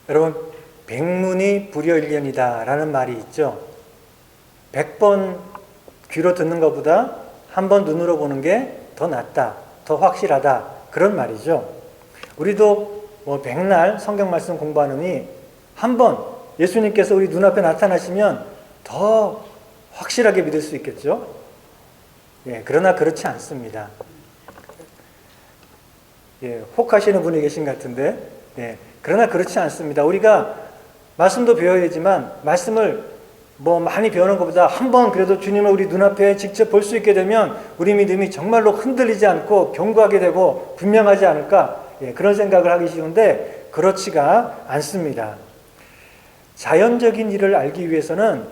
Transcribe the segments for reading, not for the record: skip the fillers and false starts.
여러분, 백문이 불여일견이다 라는 말이 있죠. 100번 귀로 듣는 것보다 한 번 눈으로 보는 게 더 낫다, 더 확실하다, 그런 말이죠. 우리도 백날 성경 말씀 공부하느니 한 번 예수님께서 우리 눈앞에 나타나시면 더 확실하게 믿을 수 있겠죠. 그러나 그렇지 않습니다. 혹하시는 분이 계신 것 같은데, 그러나 그렇지 않습니다. 우리가 말씀도 배워야 되지만 말씀을 많이 배우는 것보다 한 번 그래도 주님을 우리 눈앞에 직접 볼 수 있게 되면 우리 믿음이 정말로 흔들리지 않고 견고하게 되고 분명하지 않을까, 그런 생각을 하기 쉬운데 그렇지가 않습니다. 자연적인 일을 알기 위해서는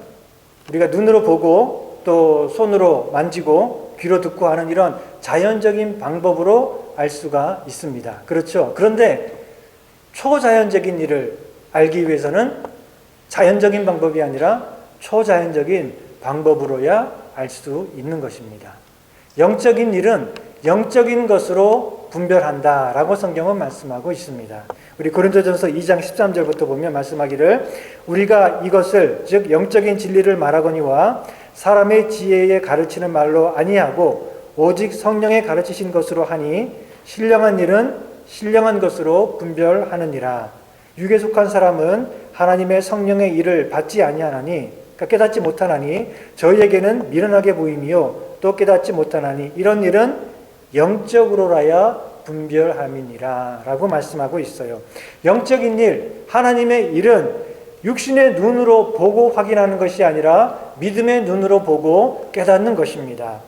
우리가 눈으로 보고 또 손으로 만지고 귀로 듣고 하는 이런 자연적인 방법으로 알 수가 있습니다. 그렇죠? 그런데 초자연적인 일을 알기 위해서는 자연적인 방법이 아니라 초자연적인 방법으로야 알 수 있는 것입니다. 영적인 일은 영적인 것으로 분별한다 라고 성경은 말씀하고 있습니다. 우리 고린도전서 2장 13절부터 보면 말씀하기를 우리가 이것을 즉 영적인 진리를 말하거니와 사람의 지혜에 가르치는 말로 아니하고 오직 성령에 가르치신 것으로 하니 신령한 일은 신령한 것으로 분별하느니라. 육에 속한 사람은 하나님의 성령의 일을 받지 아니하나니 그러니까 깨닫지 못하나니 저희에게는 미련하게 보임이요 또 깨닫지 못하나니 이런 일은 영적으로라야 분별함이니라 라고 말씀하고 있어요. 영적인 일, 하나님의 일은 육신의 눈으로 보고 확인하는 것이 아니라 믿음의 눈으로 보고 깨닫는 것입니다.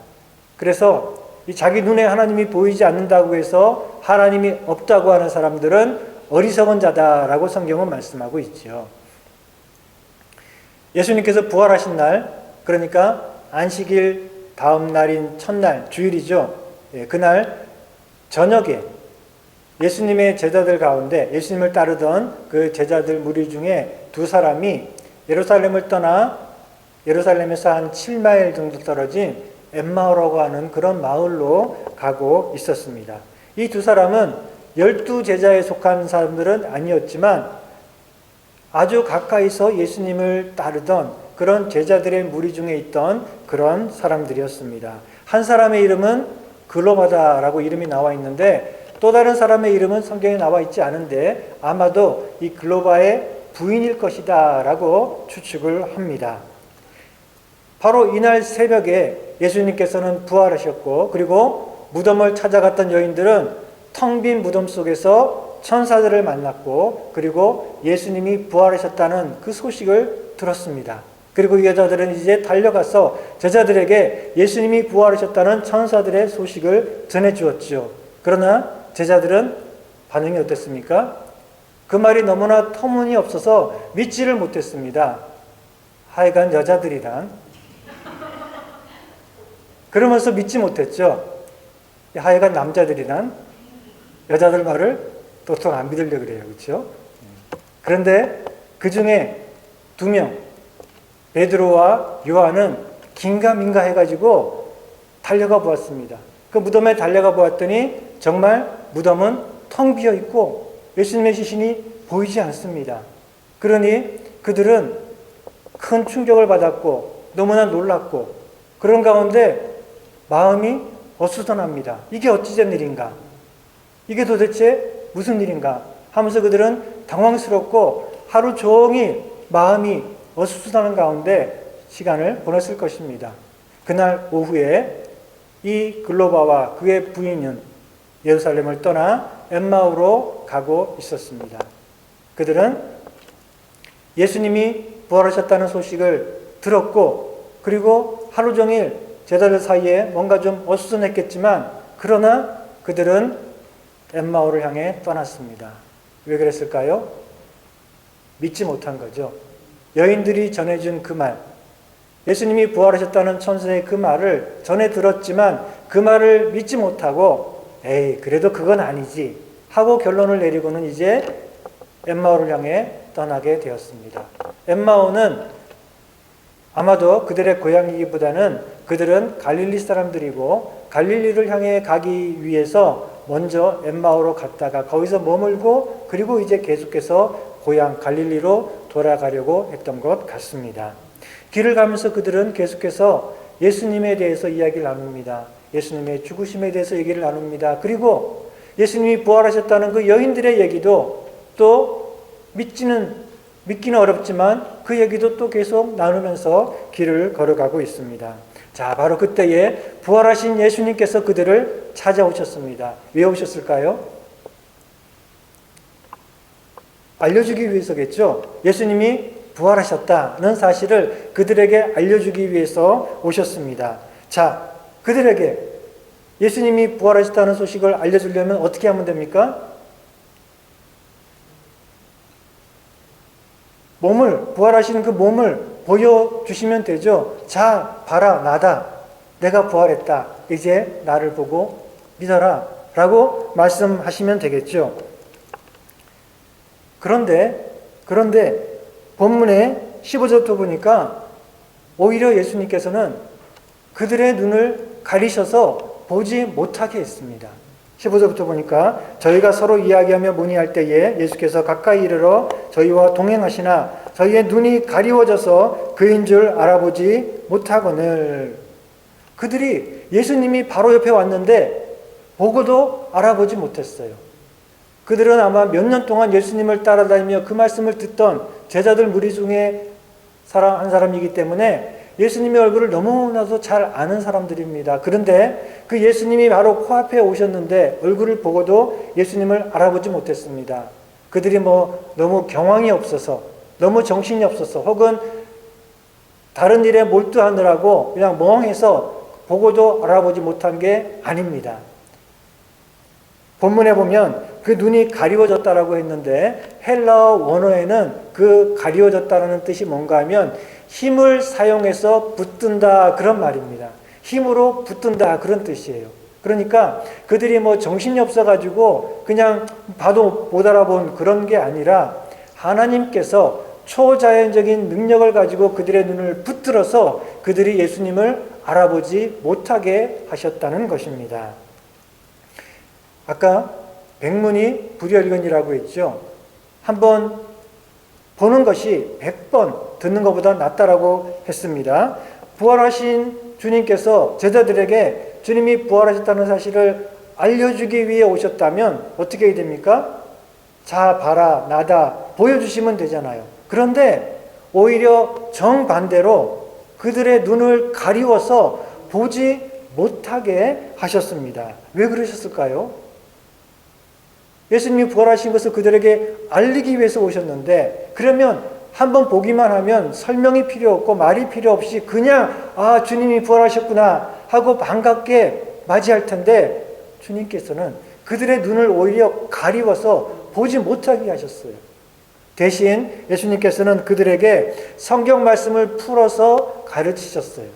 그래서 이 자기 눈에 하나님이 보이지 않는다고 해서 하나님이 없다고 하는 사람들은 어리석은 자다라고 성경은 말씀하고 있죠. 예수님께서 부활하신 날, 그러니까 안식일 다음 날인 첫날, 주일이죠. 그날 저녁에 예수님의 제자들 가운데 예수님을 따르던 그 제자들 무리 중에 두 사람이 예루살렘을 떠나 예루살렘에서 한 7마일 정도 떨어진 엠마오라고 하는 그런 마을로 가고 있었습니다. 이 두 사람은 12제자에 속한 사람들은 아니었지만 아주 가까이서 예수님을 따르던 그런 제자들의 무리 중에 있던 그런 사람들이었습니다. 한 사람의 이름은 글로바다라고 이름이 나와 있는데 또 다른 사람의 이름은 성경에 나와 있지 않은데 아마도 이 글로바의 부인일 것이다 라고 추측을 합니다. 바로 이날 새벽에 예수님께서는 부활하셨고 그리고 무덤을 찾아갔던 여인들은 텅 빈 무덤 속에서 천사들을 만났고 그리고 예수님이 부활하셨다는 그 소식을 들었습니다. 그리고 이 여자들은 이제 달려가서 제자들에게 예수님이 부활하셨다는 천사들의 소식을 전해주었죠. 그러나 제자들은 반응이 어땠습니까? 그 말이 너무나 터무니없어서 믿지를 못했습니다. 하여간 여자들이란 그러면서 믿지 못했죠. 하여간 남자들이란 여자들 말을 도통 안 믿으려고 그래요. 그렇죠? 그런데 그 중에 2명 베드로와 요한은 긴가민가 해가지고 달려가 보았습니다. 그 무덤에 달려가 보았더니 정말 무덤은 텅 비어 있고 예수님의 시신이 보이지 않습니다. 그러니 그들은 큰 충격을 받았고 너무나 놀랐고 그런 가운데 마음이 어수선합니다. 이게 어찌된 일인가? 이게 도대체 무슨 일인가 하면서 그들은 당황스럽고 하루 종일 마음이 어수선한 가운데 시간을 보냈을 것입니다. 그날 오후에 이 글로바와 그의 부인은 예루살렘을 떠나 엠마오로 가고 있었습니다. 그들은 예수님이 부활하셨다는 소식을 들었고 그리고 하루 종일 제자들 사이에 뭔가 좀 어수선했겠지만 그러나 그들은 엠마오를 향해 떠났습니다. 왜 그랬을까요? 믿지 못한 거죠. 여인들이 전해준 그 말, 예수님이 부활하셨다는 천사의 그 말을 전해 들었지만 그 말을 믿지 못하고 에이 그래도 그건 아니지 하고 결론을 내리고는 이제 엠마오를 향해 떠나게 되었습니다. 엠마오는 아마도 그들의 고향이기보다는 그들은 갈릴리 사람들이고 갈릴리를 향해 가기 위해서 먼저 엠마오로 갔다가 거기서 머물고 그리고 이제 계속해서 고향 갈릴리로 돌아가려고 했던 것 같습니다. 길을 가면서 그들은 계속해서 예수님에 대해서 이야기를 나눕니다. 예수님의 죽으심에 대해서 얘기를 나눕니다. 그리고 예수님이 부활하셨다는 그 여인들의 얘기도 또 믿기는 어렵지만 그 얘기도 또 계속 나누면서 길을 걸어가고 있습니다. 자, 바로 그때에 부활하신 예수님께서 그들을 찾아오셨습니다. 왜 오셨을까요? 알려주기 위해서겠죠. 예수님이 부활하셨다는 사실을 그들에게 알려주기 위해서 오셨습니다. 자, 그들에게 예수님이 부활하셨다는 소식을 알려주려면 어떻게 하면 됩니까? 부활하신 그 몸을 보여주시면 되죠. 자, 봐라, 나다. 내가 부활했다. 이제 나를 보고 믿어라. 라고 말씀하시면 되겠죠. 그런데 본문의 15절부터 보니까 오히려 예수님께서는 그들의 눈을 가리셔서 보지 못하게 했습니다. 15절부터 보니까 저희가 서로 이야기하며 문의할 때에 예수께서 가까이 이르러 저희와 동행하시나 저희의 눈이 가리워져서 그인 줄 알아보지 못하거늘. 그들이 예수님이 바로 옆에 왔는데 보고도 알아보지 못했어요. 그들은 아마 몇 년 동안 예수님을 따라다니며 그 말씀을 듣던 제자들 무리 중에 한 사람이기 때문에 예수님의 얼굴을 너무나도 잘 아는 사람들입니다. 그런데 그 예수님이 바로 코앞에 오셨는데 얼굴을 보고도 예수님을 알아보지 못했습니다. 그들이 너무 경황이 없어서, 너무 정신이 없어서, 혹은 다른 일에 몰두하느라고 그냥 멍해서 보고도 알아보지 못한 게 아닙니다. 본문에 보면 그 눈이 가리워졌다라고 했는데 헬라어 원어에는 그 가리워졌다라는 뜻이 뭔가 하면 힘을 사용해서 붙든다, 그런 말입니다. 힘으로 붙든다, 그런 뜻이에요. 그러니까 그들이 정신이 없어가지고 그냥 봐도 못 알아본 그런 게 아니라 하나님께서 초자연적인 능력을 가지고 그들의 눈을 붙들어서 그들이 예수님을 알아보지 못하게 하셨다는 것입니다. 아까 백문이 불여일견이라고 했죠. 한번 보는 것이 100번 듣는 것보다 낫다라고 했습니다. 부활하신 주님께서 제자들에게 주님이 부활하셨다는 사실을 알려주기 위해 오셨다면 어떻게 해야 됩니까? 자, 봐라, 나다 보여주시면 되잖아요. 그런데 오히려 정반대로 그들의 눈을 가리워서 보지 못하게 하셨습니다. 왜 그러셨을까요? 예수님이 부활하신 것을 그들에게 알리기 위해서 오셨는데, 그러면 한번 보기만 하면 설명이 필요 없고 말이 필요 없이 그냥 주님이 부활하셨구나 하고 반갑게 맞이할 텐데, 주님께서는 그들의 눈을 오히려 가리워서 보지 못하게 하셨어요. 대신 예수님께서는 그들에게 성경 말씀을 풀어서 가르치셨어요.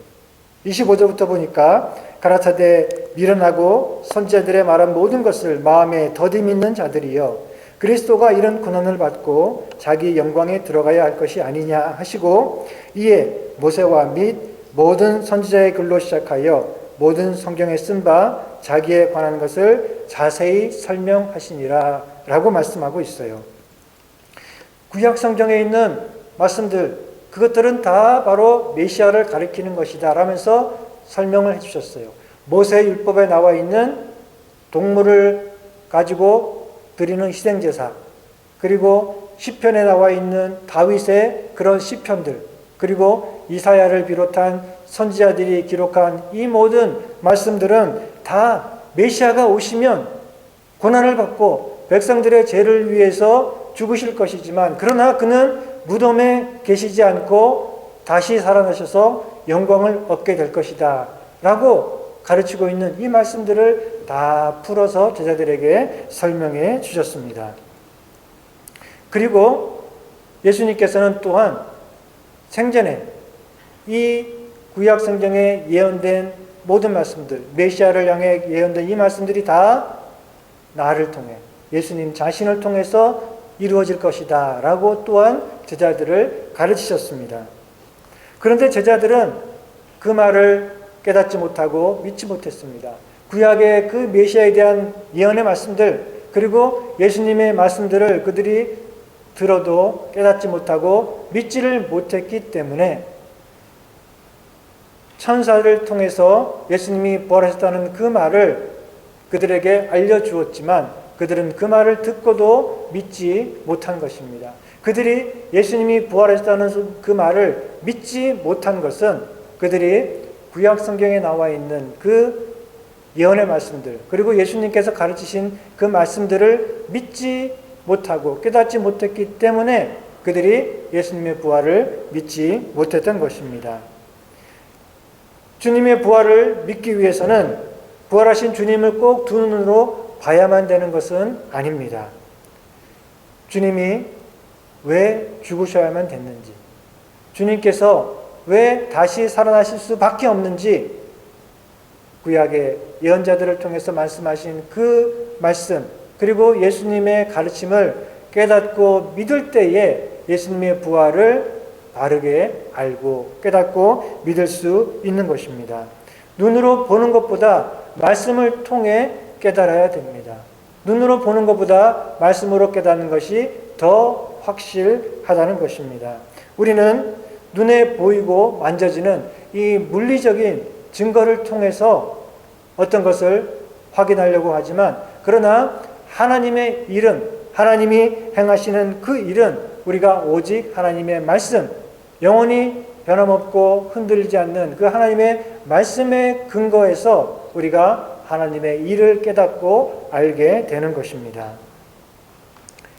25절부터 보니까 가라사대 미련하고 선지자들의 말한 모든 것을 마음에 더디 믿는 자들이여 그리스도가 이런 고난을 받고 자기 영광에 들어가야 할 것이 아니냐 하시고 이에 모세와 및 모든 선지자의 글로 시작하여 모든 성경에 쓴 바 자기에 관한 것을 자세히 설명하시니라 라고 말씀하고 있어요. 구약 성경에 있는 말씀들, 그것들은 다 바로 메시아를 가리키는 것이다 라면서 설명을 해주셨어요. 모세 율법에 나와 있는 동물을 가지고 드리는 희생제사, 그리고 시편에 나와 있는 다윗의 그런 시편들, 그리고 이사야를 비롯한 선지자들이 기록한 이 모든 말씀들은 다 메시아가 오시면 고난을 받고 백성들의 죄를 위해서 죽으실 것이지만, 그러나 그는 무덤에 계시지 않고 다시 살아나셔서 영광을 얻게 될 것이다 라고 가르치고 있는 이 말씀들을 다 풀어서 제자들에게 설명해 주셨습니다. 그리고 예수님께서는 또한 생전에 이 구약 성경에 예언된 모든 말씀들, 메시아를 향해 예언된 이 말씀들이 다 나를 통해, 예수님 자신을 통해서 이루어질 것이다 라고 또한 제자들을 가르치셨습니다. 그런데 제자들은 그 말을 깨닫지 못하고 믿지 못했습니다. 구약의 그 메시아에 대한 예언의 말씀들, 그리고 예수님의 말씀들을 그들이 들어도 깨닫지 못하고 믿지를 못했기 때문에 천사를 통해서 예수님이 부활하셨다는 그 말을 그들에게 알려주었지만 그들은 그 말을 듣고도 믿지 못한 것입니다. 그들이 예수님이 부활하셨다는 그 말을 믿지 못한 것은 그들이 구약 성경에 나와 있는 그 예언의 말씀들, 그리고 예수님께서 가르치신 그 말씀들을 믿지 못하고 깨닫지 못했기 때문에 그들이 예수님의 부활을 믿지 못했던 것입니다. 주님의 부활을 믿기 위해서는 부활하신 주님을 꼭 두 눈으로 봐야만 되는 것은 아닙니다. 주님이 왜 죽으셔야만 됐는지, 주님께서 왜 다시 살아나실 수밖에 없는지 구약의 예언자들을 통해서 말씀하신 그 말씀, 그리고 예수님의 가르침을 깨닫고 믿을 때에 예수님의 부활을 바르게 알고 깨닫고 믿을 수 있는 것입니다. 눈으로 보는 것보다 말씀을 통해 깨달아야 됩니다. 눈으로 보는 것보다 말씀으로 깨닫는 것이 더 확실하다는 것입니다. 우리는 눈에 보이고 만져지는 이 물리적인 증거를 통해서 어떤 것을 확인하려고 하지만, 그러나 하나님의 일은, 하나님이 행하시는 그 일은 우리가 오직 하나님의 말씀, 영원히 변함없고 흔들리지 않는 그 하나님의 말씀에 근거해서 우리가 하나님의 일을 깨닫고 알게 되는 것입니다.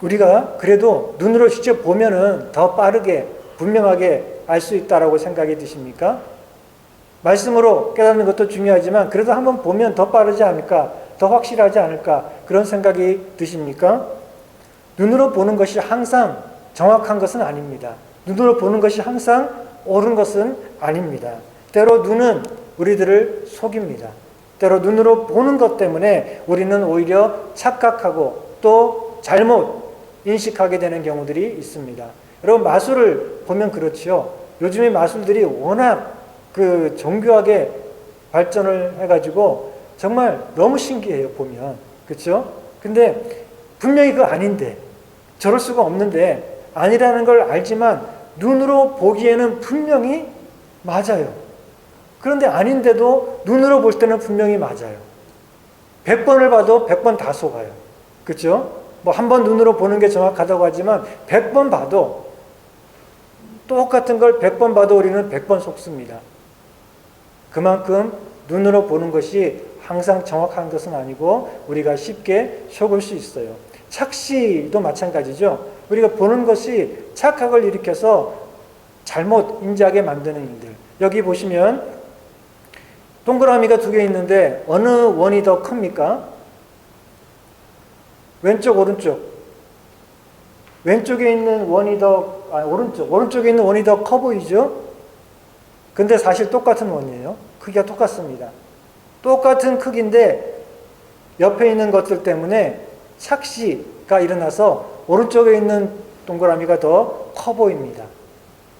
우리가 그래도 눈으로 직접 보면은 더 빠르게 분명하게 알 수 있다라고 생각이 드십니까? 말씀으로 깨닫는 것도 중요하지만 그래도 한번 보면 더 빠르지 않을까, 더 확실하지 않을까, 그런 생각이 드십니까? 눈으로 보는 것이 항상 정확한 것은 아닙니다. 눈으로 보는 것이 항상 옳은 것은 아닙니다. 때로 눈은 우리들을 속입니다. 때로 눈으로 보는 것 때문에 우리는 오히려 착각하고 또 잘못 인식하게 되는 경우들이 있습니다. 여러분, 마술을 보면 그렇지요. 요즘에 마술들이 워낙 정교하게 발전을 해가지고 정말 너무 신기해요, 보면. 그렇죠? 근데 분명히 그거 아닌데, 저럴 수가 없는데, 아니라는 걸 알지만 눈으로 보기에는 분명히 맞아요. 그런데 아닌데도 눈으로 볼 때는 분명히 맞아요. 100번을 봐도 100번 다 속아요. 그렇죠? 뭐 한 번 눈으로 보는 게 정확하다고 하지만 100번 봐도, 똑같은 걸 100번 봐도 우리는 100번 속습니다. 그만큼 눈으로 보는 것이 항상 정확한 것은 아니고 우리가 쉽게 속을 수 있어요. 착시도 마찬가지죠. 우리가 보는 것이 착각을 일으켜서 잘못 인지하게 만드는 일들. 여기 보시면 동그라미가 두 개 있는데 어느 원이 더 큽니까? 왼쪽, 오른쪽. 왼쪽에 있는 원이 오른쪽에 있는 원이 더 커 보이죠? 근데 사실 똑같은 원이에요. 크기가 똑같습니다. 똑같은 크기인데 옆에 있는 것들 때문에 착시가 일어나서 오른쪽에 있는 동그라미가 더 커 보입니다.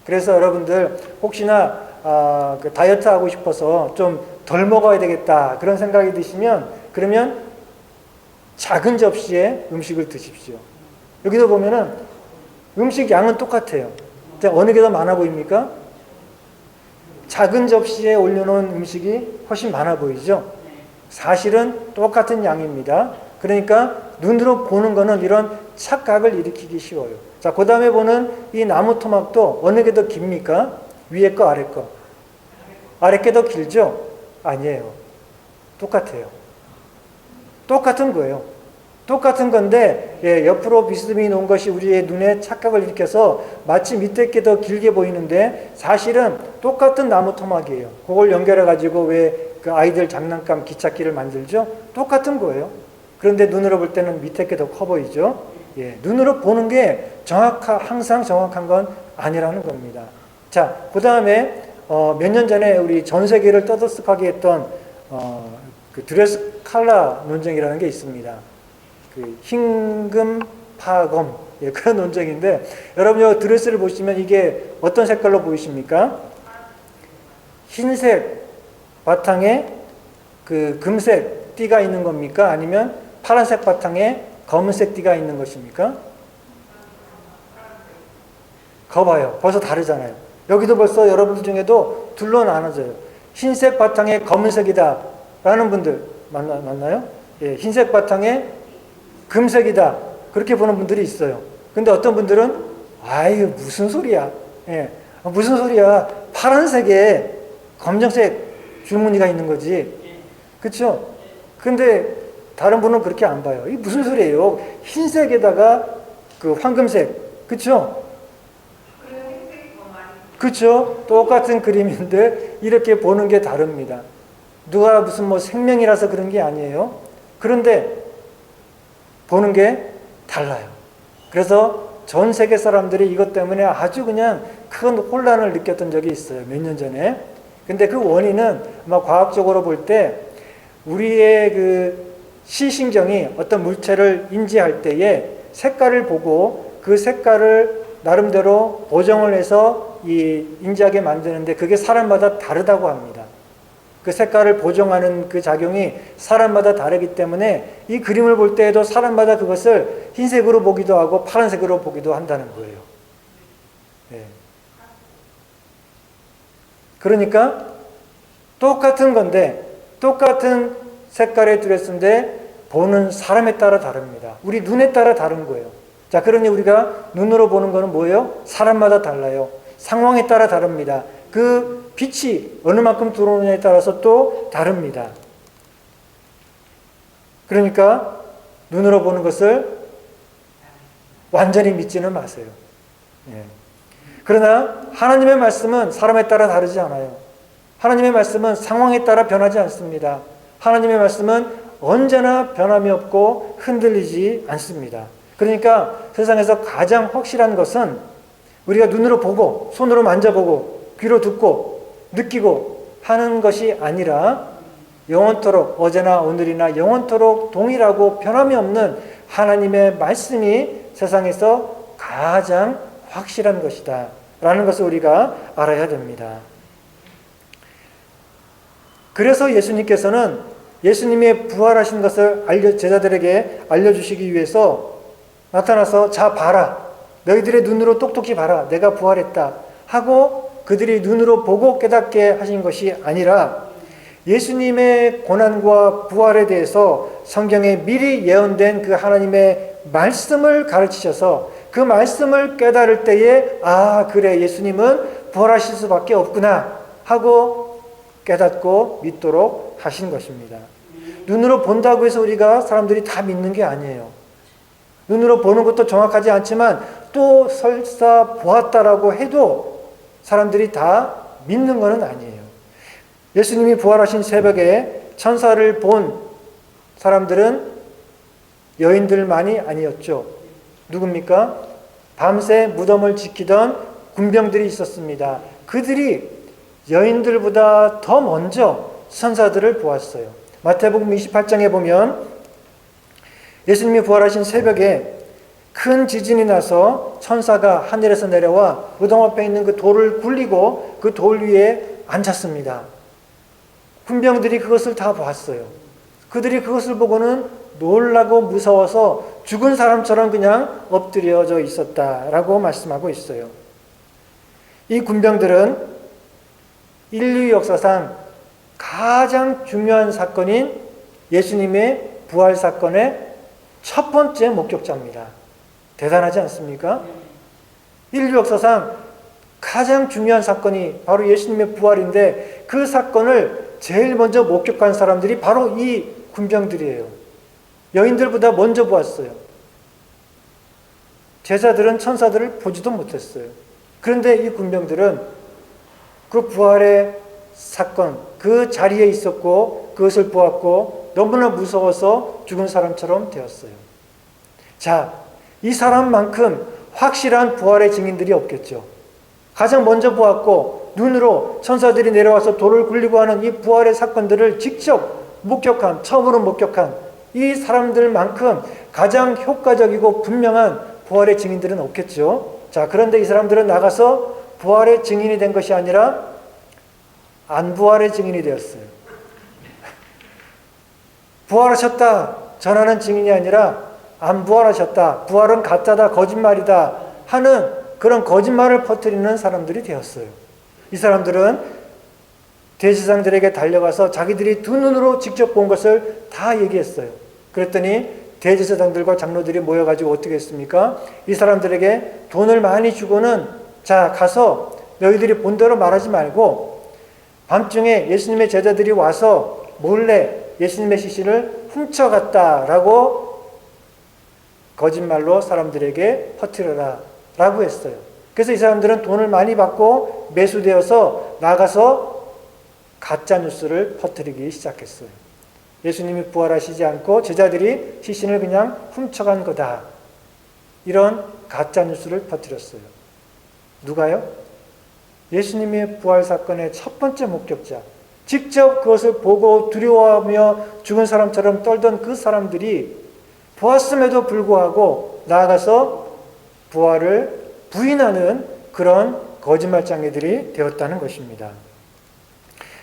그래서 여러분들 혹시나 다이어트 하고 싶어서 좀 덜 먹어야 되겠다 그런 생각이 드시면, 그러면 작은 접시에 음식을 드십시오. 여기서 보면은 음식 양은 똑같아요. 근데 어느 게 더 많아 보입니까? 작은 접시에 올려놓은 음식이 훨씬 많아 보이죠? 사실은 똑같은 양입니다. 그러니까 눈으로 보는 거는 이런 착각을 일으키기 쉬워요. 자, 그 다음에 보는 이 나무 토막도 어느 게 더 깁니까? 위에 거, 아래 거. 아래 게 더 길죠? 아니에요. 똑같아요. 똑같은 거예요. 똑같은 건데 옆으로 비스듬히 놓은 것이 우리의 눈에 착각을 일으켜서 마치 밑에 게 더 길게 보이는데 사실은 똑같은 나무 토막이에요. 그걸 연결해 가지고 왜 그 아이들 장난감 기찻길을 만들죠? 똑같은 거예요. 그런데 눈으로 볼 때는 밑에 게 더 커 보이죠? 눈으로 보는 게 항상 정확한 건 아니라는 겁니다. 자, 그 다음에 몇 년 전에 우리 전 세계를 떠들썩하게 했던 그 드레스 칼라 논쟁이라는 게 있습니다. 그 흰금 파검, 그런 논쟁인데, 여러분 이 드레스를 보시면 이게 어떤 색깔로 보이십니까? 흰색 바탕에 그 금색 띠가 있는 겁니까? 아니면 파란색 바탕에 검은색 띠가 있는 것입니까? 거봐요. 벌써 다르잖아요. 여기도 벌써 여러분들 중에도 둘로 나눠져요. 흰색 바탕에 검은색이다 라는 분들 맞나요? 예, 흰색 바탕에 금색이다 그렇게 보는 분들이 있어요. 근데 어떤 분들은 아유 무슨 소리야. 예, 무슨 소리야. 파란색에 검정색 줄무늬가 있는 거지. 그렇죠? 근데 다른 분은 그렇게 안 봐요. 이게 무슨 소리예요? 흰색에다가 그 황금색. 그렇죠? 그렇죠? 똑같은 그림인데 이렇게 보는 게 다릅니다. 누가 무슨 뭐 생명이라서 그런 게 아니에요. 그런데 보는 게 달라요. 그래서 전 세계 사람들이 이것 때문에 아주 그냥 큰 혼란을 느꼈던 적이 있어요. 몇 년 전에. 근데 그 원인은 아마 과학적으로 볼 때 우리의 그 시신경이 어떤 물체를 인지할 때에 색깔을 보고 그 색깔을 나름대로 보정을 해서 이 인지하게 만드는데 그게 사람마다 다르다고 합니다. 그 색깔을 보정하는 그 작용이 사람마다 다르기 때문에 이 그림을 볼 때에도 사람마다 그것을 흰색으로 보기도 하고 파란색으로 보기도 한다는 거예요. 네. 그러니까 똑같은 건데 똑같은 색깔의 드레스인데 보는 사람에 따라 다릅니다. 우리 눈에 따라 다른 거예요. 자, 그러니 우리가 눈으로 보는 거는 뭐예요? 사람마다 달라요. 상황에 따라 다릅니다. 그 빛이 어느 만큼 들어오느냐에 따라서 또 다릅니다. 그러니까 눈으로 보는 것을 완전히 믿지는 마세요. 예. 그러나 하나님의 말씀은 사람에 따라 다르지 않아요. 하나님의 말씀은 상황에 따라 변하지 않습니다. 하나님의 말씀은 언제나 변함이 없고 흔들리지 않습니다. 그러니까 세상에서 가장 확실한 것은 우리가 눈으로 보고 손으로 만져보고 귀로 듣고 느끼고 하는 것이 아니라 영원토록 어제나 오늘이나 영원토록 동일하고 변함이 없는 하나님의 말씀이 세상에서 가장 확실한 것이다 라는 것을 우리가 알아야 됩니다. 그래서 예수님께서는 예수님의 부활하신 것을 제자들에게 알려주시기 위해서 나타나서 자 봐라. 너희들의 눈으로 똑똑히 봐라. 내가 부활했다. 하고 그들이 눈으로 보고 깨닫게 하신 것이 아니라 예수님의 고난과 부활에 대해서 성경에 미리 예언된 그 하나님의 말씀을 가르치셔서 그 말씀을 깨달을 때에 아 그래 예수님은 부활하실 수밖에 없구나 하고 깨닫고 믿도록 하신 것입니다. 눈으로 본다고 해서 우리가 사람들이 다 믿는 게 아니에요. 눈으로 보는 것도 정확하지 않지만 또 설사 보았다라고 해도 사람들이 다 믿는 것은 아니에요. 예수님이 부활하신 새벽에 천사를 본 사람들은 여인들만이 아니었죠. 누굽니까? 밤새 무덤을 지키던 군병들이 있었습니다. 그들이 여인들보다 더 먼저 천사들을 보았어요. 마태복음 28장에 보면 예수님이 부활하신 새벽에 큰 지진이 나서 천사가 하늘에서 내려와 무덤 앞에 있는 그 돌을 굴리고 그 돌 위에 앉았습니다. 군병들이 그것을 다 봤어요. 그들이 그것을 보고는 놀라고 무서워서 죽은 사람처럼 그냥 엎드려져 있었다라고 말씀하고 있어요. 이 군병들은 인류 역사상 가장 중요한 사건인 예수님의 부활 사건의 첫 번째 목격자입니다. 대단하지 않습니까? 인류 역사상 가장 중요한 사건이 바로 예수님의 부활인데 그 사건을 제일 먼저 목격한 사람들이 바로 이 군병들이에요. 여인들보다 먼저 보았어요. 제자들은 천사들을 보지도 못했어요. 그런데 이 군병들은 그 부활의 사건, 그 자리에 있었고 그것을 보았고 너무나 무서워서 죽은 사람처럼 되었어요. 자, 이 사람만큼 확실한 부활의 증인들이 없겠죠. 가장 먼저 보았고 눈으로 천사들이 내려와서 돌을 굴리고 하는 이 부활의 사건들을 직접 목격한, 처음으로 목격한 이 사람들만큼 가장 효과적이고 분명한 부활의 증인들은 없겠죠. 자, 그런데 이 사람들은 나가서 부활의 증인이 된 것이 아니라 안부활의 증인이 되었어요. 부활하셨다 전하는 증인이 아니라 안 부활하셨다, 부활은 가짜다, 거짓말이다 하는 그런 거짓말을 퍼뜨리는 사람들이 되었어요. 이 사람들은 대제사장들에게 달려가서 자기들이 두 눈으로 직접 본 것을 다 얘기했어요. 그랬더니 대제사장들과 장로들이 모여가지고 어떻게 했습니까? 이 사람들에게 돈을 많이 주고는 자 가서 너희들이 본 대로 말하지 말고 밤중에 예수님의 제자들이 와서 몰래 예수님의 시신을 훔쳐갔다라고 거짓말로 사람들에게 퍼뜨려라 라고 했어요. 그래서 이 사람들은 돈을 많이 받고 매수되어서 나가서 가짜 뉴스를 퍼뜨리기 시작했어요. 예수님이 부활하시지 않고 제자들이 시신을 그냥 훔쳐간 거다. 이런 가짜 뉴스를 퍼뜨렸어요. 누가요? 예수님의 부활 사건의 첫 번째 목격자. 직접 그것을 보고 두려워하며 죽은 사람처럼 떨던 그 사람들이 보았음에도 불구하고 나아가서 부활을 부인하는 그런 거짓말장애들이 되었다는 것입니다.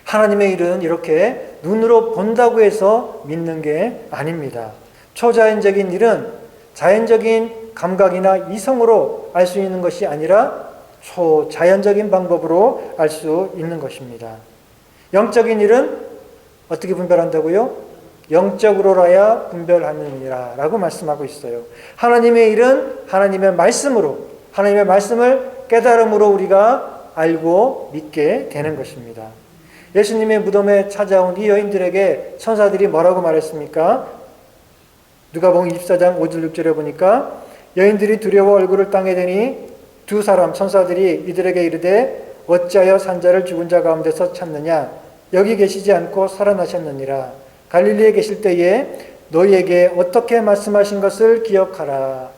하나님의 일은 이렇게 눈으로 본다고 해서 믿는 게 아닙니다. 초자연적인 일은 자연적인 감각이나 이성으로 알 수 있는 것이 아니라 초자연적인 방법으로 알 수 있는 것입니다. 영적인 일은 어떻게 분별한다고요? 영적으로라야 분별하느니라 라고 말씀하고 있어요. 하나님의 일은 하나님의 말씀으로, 하나님의 말씀을 깨달음으로 우리가 알고 믿게 되는 것입니다. 예수님의 무덤에 찾아온 이 여인들에게 천사들이 뭐라고 말했습니까? 누가복음 24장 5절 6절에 보니까 여인들이 두려워 얼굴을 땅에 대니 두 사람 천사들이 이들에게 이르되 어찌하여 산자를 죽은 자 가운데서 찾느냐? 여기 계시지 않고 살아나셨느니라. 갈릴리에 계실 때에 너희에게 어떻게 말씀하신 것을 기억하라.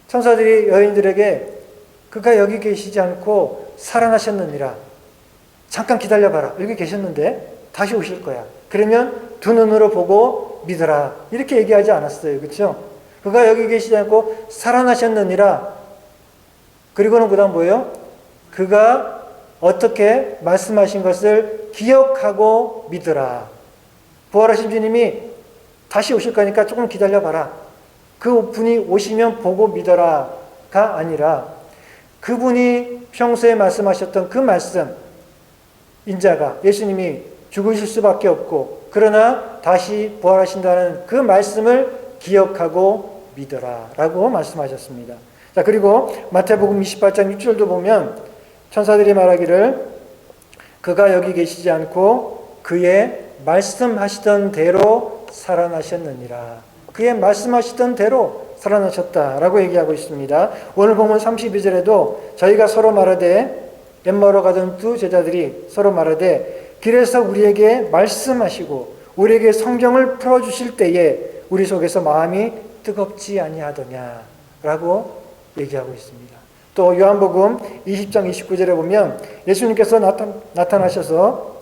천사들이 여인들에게 그가 여기 계시지 않고 살아나셨느니라. 잠깐 기다려봐라. 여기 계셨는데 다시 오실 거야. 그러면 두 눈으로 보고 믿어라. 이렇게 얘기하지 않았어요. 그렇죠? 그가 여기 계시지 않고 살아나셨느니라. 그리고는 그 다음 뭐예요? 그가 어떻게 말씀하신 것을 기억하고 믿으라. 부활하신 주님이 다시 오실 거니까 조금 기다려봐라. 그 분이 오시면 보고 믿어라가 아니라 그분이 평소에 말씀하셨던 그 말씀, 인자가 예수님이 죽으실 수밖에 없고 그러나 다시 부활하신다는 그 말씀을 기억하고 믿어라 라고 말씀하셨습니다. 자, 그리고 마태복음 28장 6절도 보면 천사들이 말하기를 그가 여기 계시지 않고 그의 말씀하시던 대로 살아나셨느니라. 그의 말씀하시던 대로 살아나셨다라고 얘기하고 있습니다. 오늘 보면 32절에도 저희가 서로 말하되 엠마오로 가던 두 제자들이 서로 말하되 길에서 우리에게 말씀하시고 우리에게 성경을 풀어주실 때에 우리 속에서 마음이 뜨겁지 아니하더냐라고 얘기하고 있습니다. 또 요한복음 20장 29절에 보면 예수님께서 나타나셔서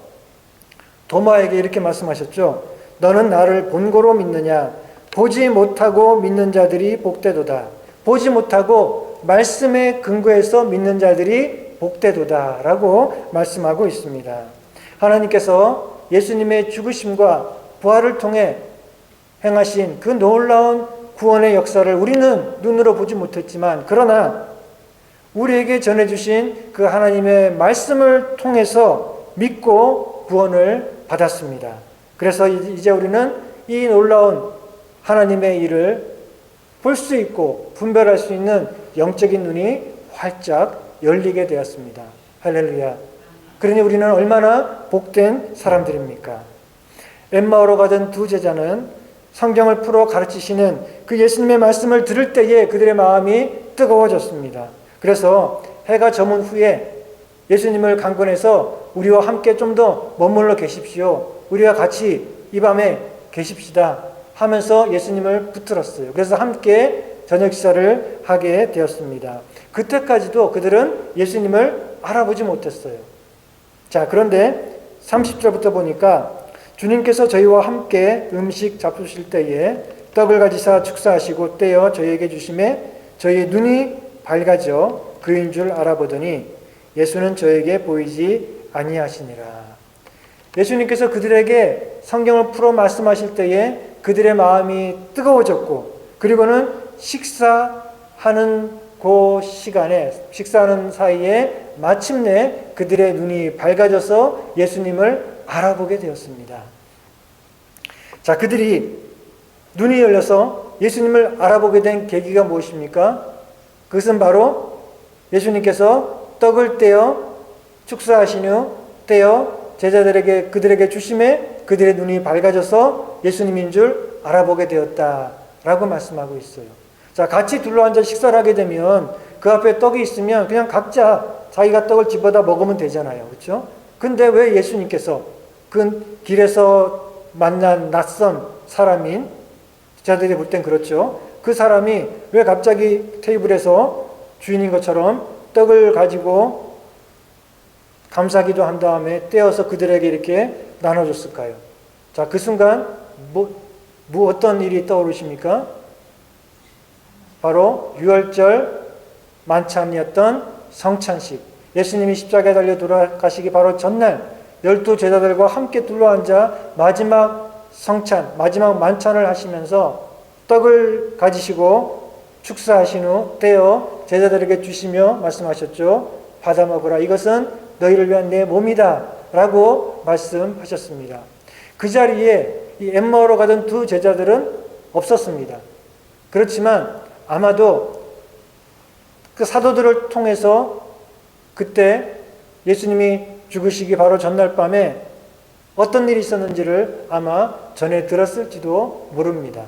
도마에게 이렇게 말씀하셨죠. 너는 나를 본고로 믿느냐? 보지 못하고 믿는 자들이 복되도다. 보지 못하고 말씀에 근거해서 믿는 자들이 복되도다 라고 말씀하고 있습니다. 하나님께서 예수님의 죽으심과 부활을 통해 행하신 그 놀라운 구원의 역사를 우리는 눈으로 보지 못했지만 그러나 우리에게 전해주신 그 하나님의 말씀을 통해서 믿고 구원을 받았습니다. 그래서 이제 우리는 이 놀라운 하나님의 일을 볼 수 있고 분별할 수 있는 영적인 눈이 활짝 열리게 되었습니다. 할렐루야. 그러니 우리는 얼마나 복된 사람들입니까? 엠마오로 가던 두 제자는 성경을 풀어 가르치시는 그 예수님의 말씀을 들을 때에 그들의 마음이 뜨거워졌습니다. 그래서 해가 저문 후에 예수님을 강권해서 우리와 함께 좀 더 머물러 계십시오. 우리와 같이 이 밤에 계십시다 하면서 예수님을 붙들었어요. 그래서 함께 저녁 식사를 하게 되었습니다. 그때까지도 그들은 예수님을 알아보지 못했어요. 자, 그런데 30절부터 보니까 주님께서 저희와 함께 음식 잡수실 때에 떡을 가지사 축사하시고 떼어 저희에게 주심에 저희의 눈이 밝아져 그인 줄 알아보더니 예수는 저에게 보이지 아니하시니라. 예수님께서 그들에게 성경을 풀어 말씀하실 때에 그들의 마음이 뜨거워졌고 그리고는 식사하시고 하는 그 시간에 식사하는 사이에 마침내 그들의 눈이 밝아져서 예수님을 알아보게 되었습니다. 자, 그들이 눈이 열려서 예수님을 알아보게 된 계기가 무엇입니까? 그것은 바로 예수님께서 떡을 떼어 축사하신 후 떼어 제자들에게 그들에게 주심에 그들의 눈이 밝아져서 예수님인 줄 알아보게 되었다라고 말씀하고 있어요. 자, 같이 둘러앉아 식사를 하게 되면 그 앞에 떡이 있으면 그냥 각자 자기가 떡을 집어다 먹으면 되잖아요. 그렇죠? 근데 왜 예수님께서 그 길에서 만난 낯선 사람인, 제자들이 볼 땐 그렇죠. 그 사람이 왜 갑자기 테이블에서 주인인 것처럼 떡을 가지고 감사기도 한 다음에 떼어서 그들에게 이렇게 나눠줬을까요? 자, 그 순간 어떤 일이 떠오르십니까? 바로 유월절 만찬이었던 성찬식. 예수님이 십자가에 달려 돌아가시기 바로 전날 12 제자들과 함께 둘러앉아 마지막 성찬, 마지막 만찬을 하시면서 떡을 가지시고 축사하신 후 떼어 제자들에게 주시며 말씀하셨죠. 받아 먹으라. 이것은 너희를 위한 내 몸이다 라고 말씀하셨습니다. 그 자리에 이 엠마오로 가던 두 제자들은 없었습니다. 그렇지만 아마도 그 사도들을 통해서 그때 예수님이 죽으시기 바로 전날 밤에 어떤 일이 있었는지를 아마 전해 들었을지도 모릅니다.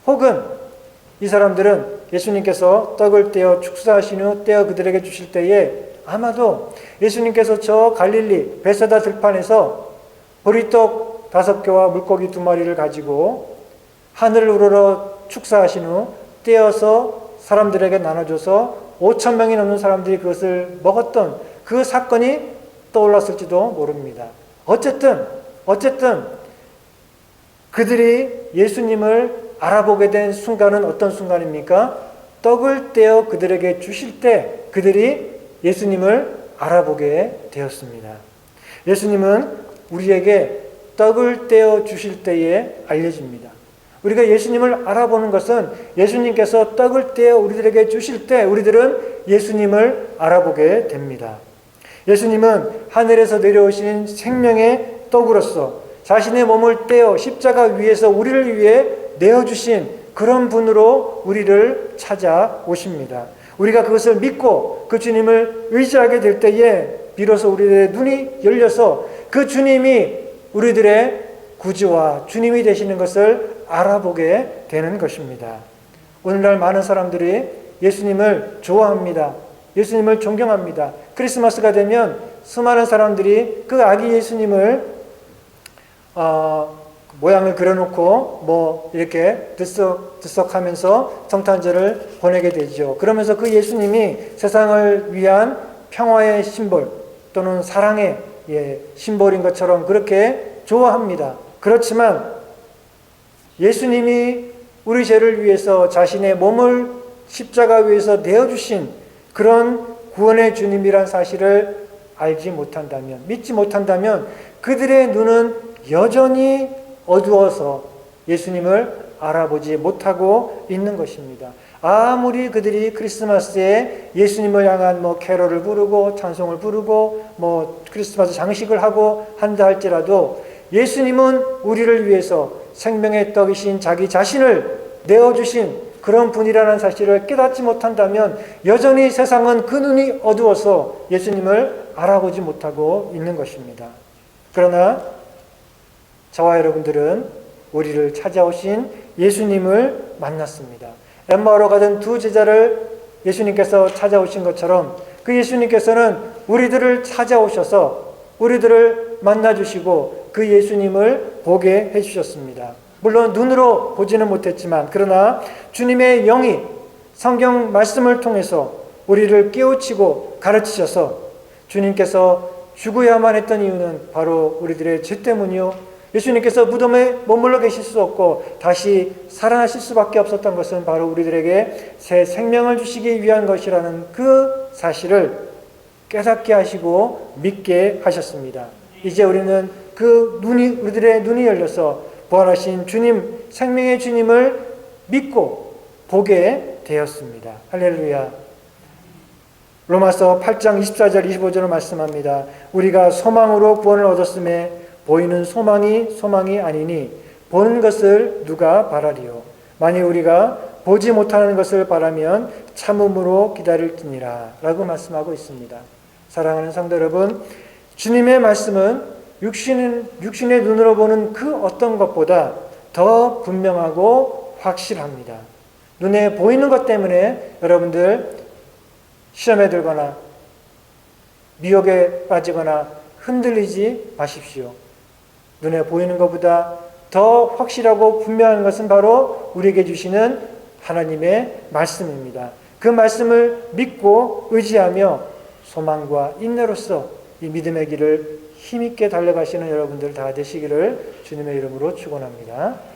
혹은 이 사람들은 예수님께서 떡을 떼어 축사하신 후 떼어 그들에게 주실 때에 아마도 예수님께서 저 갈릴리 베세다 들판에서 보리떡 5개와 물고기 2마리를 가지고 하늘을 우러러 축사하신 후 떼어서 사람들에게 나눠줘서 5,000명이 넘는 사람들이 그것을 먹었던 그 사건이 떠올랐을지도 모릅니다. 어쨌든 그들이 예수님을 알아보게 된 순간은 어떤 순간입니까? 떡을 떼어 그들에게 주실 때 그들이 예수님을 알아보게 되었습니다. 예수님은 우리에게 떡을 떼어 주실 때에 알려집니다. 우리가 예수님을 알아보는 것은 예수님께서 떡을 떼어 우리들에게 주실 때 우리들은 예수님을 알아보게 됩니다. 예수님은 하늘에서 내려오신 생명의 떡으로서 자신의 몸을 떼어 십자가 위에서 우리를 위해 내어주신 그런 분으로 우리를 찾아오십니다. 우리가 그것을 믿고 그 주님을 의지하게 될 때에 비로소 우리의 눈이 열려서 그 주님이 우리들의 구주와 주님이 되시는 것을 알아보게 되는 것입니다. 오늘날 많은 사람들이 예수님을 좋아합니다. 예수님을 존경합니다. 크리스마스가 되면 수많은 사람들이 그 아기 예수님을 모양을 그려놓고 이렇게 들썩하면서 성탄절을 보내게 되죠. 그러면서 그 예수님이 세상을 위한 평화의 심볼 또는 사랑의 심볼인 것처럼 그렇게 좋아합니다. 그렇지만 예수님이 우리 죄를 위해서 자신의 몸을 십자가 위에서 내어주신 그런 구원의 주님이란 사실을 알지 못한다면, 믿지 못한다면 그들의 눈은 여전히 어두워서 예수님을 알아보지 못하고 있는 것입니다. 아무리 그들이 크리스마스에 예수님을 향한 캐럴을 부르고 찬송을 부르고 크리스마스 장식을 하고 한다 할지라도 예수님은 우리를 위해서 생명의 떡이신 자기 자신을 내어주신 그런 분이라는 사실을 깨닫지 못한다면 여전히 세상은 그 눈이 어두워서 예수님을 알아보지 못하고 있는 것입니다. 그러나 저와 여러분들은 우리를 찾아오신 예수님을 만났습니다. 엠마오로 가던 두 제자를 예수님께서 찾아오신 것처럼 그 예수님께서는 우리들을 찾아오셔서 우리들을 만나주시고 그 예수님을 보게 해주셨습니다. 물론 눈으로 보지는 못했지만 그러나 주님의 영이 성경 말씀을 통해서 우리를 깨우치고 가르치셔서 주님께서 죽어야만 했던 이유는 바로 우리들의 죄 때문이요 예수님께서 무덤에 머물러 계실 수 없고 다시 살아나실 수밖에 없었던 것은 바로 우리들에게 새 생명을 주시기 위한 것이라는 그 사실을 깨닫게 하시고 믿게 하셨습니다. 이제 우리는 우리들의 눈이 열려서 부활하신 주님, 생명의 주님을 믿고 보게 되었습니다. 할렐루야. 로마서 8장 24절 25절을 말씀합니다. 우리가 소망으로 구원을 얻었음에 보이는 소망이 아니니 보는 것을 누가 바라리요. 만일 우리가 보지 못하는 것을 바라면 참음으로 기다릴지니라 라고 말씀하고 있습니다. 사랑하는 성도 여러분, 주님의 말씀은 육신의 눈으로 보는 그 어떤 것보다 더 분명하고 확실합니다. 눈에 보이는 것 때문에 여러분들 시험에 들거나 미혹에 빠지거나 흔들리지 마십시오. 눈에 보이는 것보다 더 확실하고 분명한 것은 바로 우리에게 주시는 하나님의 말씀입니다. 그 말씀을 믿고 의지하며 소망과 인내로서 이 믿음의 길을 힘있게 달려가시는 여러분들 다 되시기를 주님의 이름으로 축원합니다.